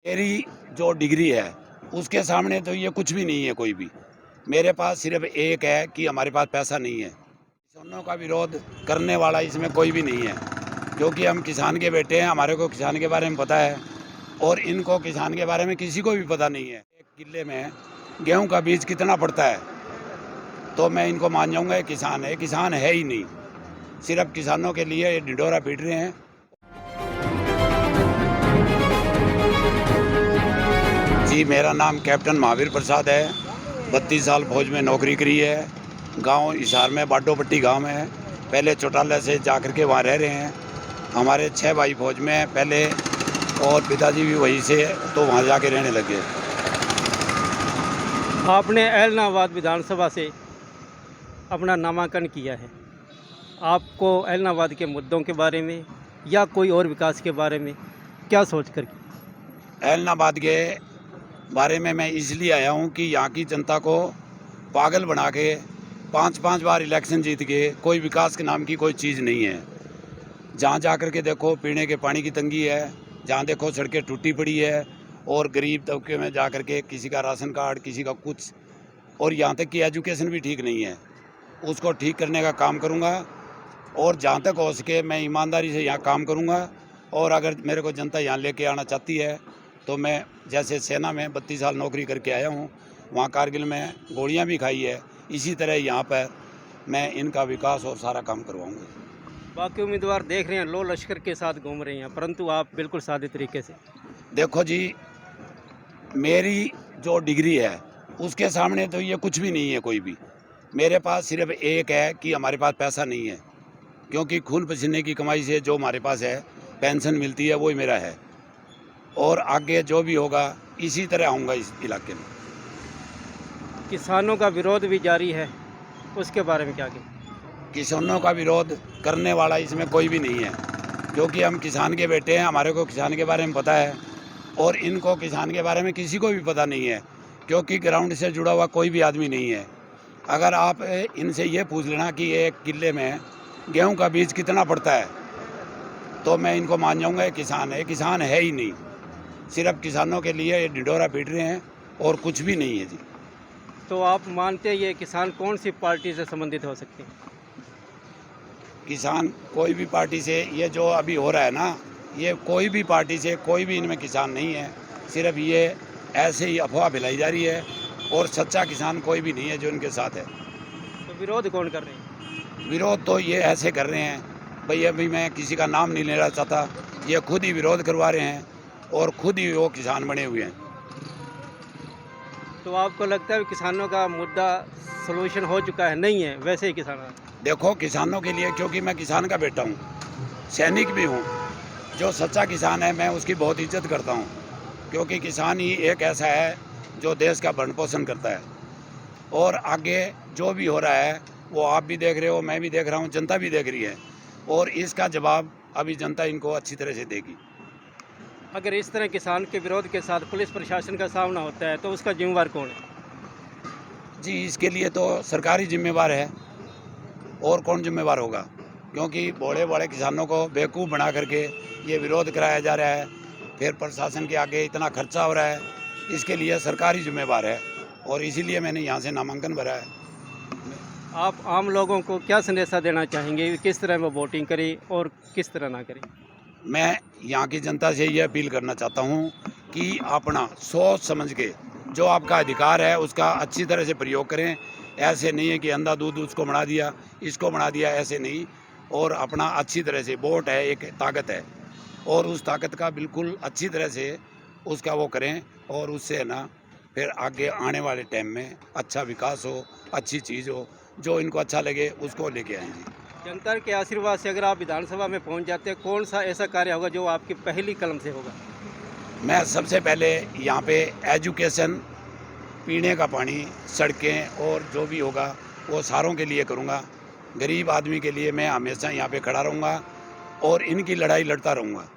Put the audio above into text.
मेरी जो डिग्री है उसके सामने तो ये कुछ भी नहीं है कोई भी। मेरे पास सिर्फ एक है कि हमारे पास पैसा नहीं है। किसानों का विरोध करने वाला इसमें कोई भी नहीं है, क्योंकि हम किसान के बेटे हैं, हमारे को किसान के बारे में पता है और इनको किसान के बारे में किसी को भी पता नहीं है। एक किले में गेहूं का बीज कितना पड़ता है तो मैं इनको मान जाऊंगा ये किसान है ही नहीं। सिर्फ किसानों के लिए ये ढिंढोरा पीट रहे हैं। जी, मेरा नाम कैप्टन महावीर प्रसाद है। 32 साल फौज में नौकरी करी है। गांव हिसार में बाडोपट्टी गांव में है। पहले चौटाला से जाकर के वहाँ रह रहे हैं। हमारे 6 भाई फौज में हैं पहले, और पिताजी भी वहीं से, तो वहाँ जाके रहने लगे। आपने ऐलनाबाद विधानसभा से अपना नामांकन किया है। आपको ऐलनाबाद के मुद्दों के बारे में या कोई और विकास के बारे में क्या सोच कर ऐलनाबाद के बारे में मैं इसलिए आया हूँ कि यहाँ की जनता को पागल बना के 5-5 बार इलेक्शन जीत के कोई विकास के नाम की कोई चीज़ नहीं है। जहाँ जा कर के देखो पीने के पानी की तंगी है, जहाँ देखो सड़कें टूटी पड़ी है, और गरीब तबके में जा कर के किसी का राशन कार्ड, किसी का कुछ, और यहाँ तक कि एजुकेशन भी ठीक नहीं है। उसको ठीक करने का काम करूँगा, और जहाँ तक हो सके मैं ईमानदारी से यहाँ काम करूँगा। और अगर मेरे को जनता यहाँ लेके आना चाहती है तो मैं, जैसे सेना में 32 साल नौकरी करके आया हूँ, वहाँ कारगिल में गोलियाँ भी खाई है, इसी तरह यहाँ पर मैं इनका विकास और सारा काम करवाऊँगा। बाकी उम्मीदवार देख रहे हैं लो लश्कर के साथ घूम रहे हैं, परंतु आप बिल्कुल सादे तरीके से। देखो जी, मेरी जो डिग्री है उसके सामने तो ये कुछ भी नहीं है कोई भी। मेरे पास सिर्फ एक है कि हमारे पास पैसा नहीं है, क्योंकि खून पसीने की कमाई से जो हमारे पास है, पेंशन मिलती है, वही मेरा है। और आगे जो भी होगा इसी तरह आऊँगा इस इलाके में। किसानों का विरोध भी जारी है, उसके बारे में क्या कहें? किसानों का विरोध करने वाला इसमें कोई भी नहीं है, क्योंकि हम किसान के बेटे हैं, हमारे को किसान के बारे में पता है और इनको किसान के बारे में किसी को भी पता नहीं है, क्योंकि ग्राउंड से जुड़ा हुआ कोई भी आदमी नहीं है। अगर आप इनसे ये पूछ लेना कि एक किले में गेहूं का बीज कितना पड़ता है तो मैं इनको मान जाऊंगा ये किसान है ही नहीं। सिर्फ किसानों के लिए ये ढिंढोरा पीट रहे हैं और कुछ भी नहीं है जी। तो आप मानते हैं ये किसान कौन सी पार्टी से संबंधित हो सकते हैं? किसान कोई भी पार्टी से, ये जो अभी हो रहा है ना, ये कोई भी पार्टी से, कोई भी इनमें किसान नहीं है। सिर्फ ये ऐसे ही अफवाह फैलाई जा रही है, और सच्चा किसान कोई भी नहीं है जो इनके साथ है। तो विरोध कौन कर रहे हैं? विरोध तो ये ऐसे कर रहे हैं भाई, अभी मैं किसी का नाम नहीं लेना चाहता, ये खुद ही विरोध करवा रहे हैं और खुद ही वो किसान बने हुए हैं। तो आपको लगता है किसानों का मुद्दा सलूशन हो चुका है? नहीं है, वैसे ही किसान। देखो, किसानों के लिए, क्योंकि मैं किसान का बेटा हूँ, सैनिक भी हूँ, जो सच्चा किसान है मैं उसकी बहुत इज्जत करता हूँ, क्योंकि किसान ही एक ऐसा है जो देश का भरण पोषण करता है। और आगे जो भी हो रहा है वो आप भी देख रहे हो, मैं भी देख रहा हूँ, जनता भी देख रही है, और इसका जवाब अभी जनता इनको अच्छी तरह से देगी। अगर इस तरह किसान के विरोध के साथ पुलिस प्रशासन का सामना होता है तो उसका जिम्मेवार कौन है? जी, इसके लिए तो सरकार ही जिम्मेवार है, और कौन जिम्मेवार होगा, क्योंकि बड़े बड़े किसानों को बेवकूफ़ बना करके ये विरोध कराया जा रहा है। फिर प्रशासन के आगे इतना खर्चा हो रहा है, इसके लिए सरकार ही जिम्मेवार है, और इसीलिए मैंने यहाँ से नामांकन भरा है। आप आम लोगों को क्या संदेशा देना चाहेंगे, किस तरह वो वोटिंग करें और किस तरह ना करें? मैं यहाँ की जनता से ये अपील करना चाहता हूँ कि अपना सोच समझ के जो आपका अधिकार है उसका अच्छी तरह से प्रयोग करें। ऐसे नहीं है कि अंधाधुंध उसको बना दिया, इसको बना दिया, ऐसे नहीं। और अपना अच्छी तरह से, वोट है एक ताकत है, और उस ताकत का बिल्कुल अच्छी तरह से उसका वो करें, और उससे है ना फिर आगे आने वाले टाइम में अच्छा विकास हो, अच्छी चीज़ हो, जो इनको अच्छा लगे उसको लेके आएंगे। जनता के आशीर्वाद से अगर आप विधानसभा में पहुंच जाते हैं, कौन सा ऐसा कार्य होगा जो आपकी पहली कलम से होगा? मैं सबसे पहले यहाँ पे एजुकेशन, पीने का पानी, सड़कें, और जो भी होगा वो सारों के लिए करूँगा। गरीब आदमी के लिए मैं हमेशा यहाँ पे खड़ा रहूँगा और इनकी लड़ाई लड़ता रहूँगा।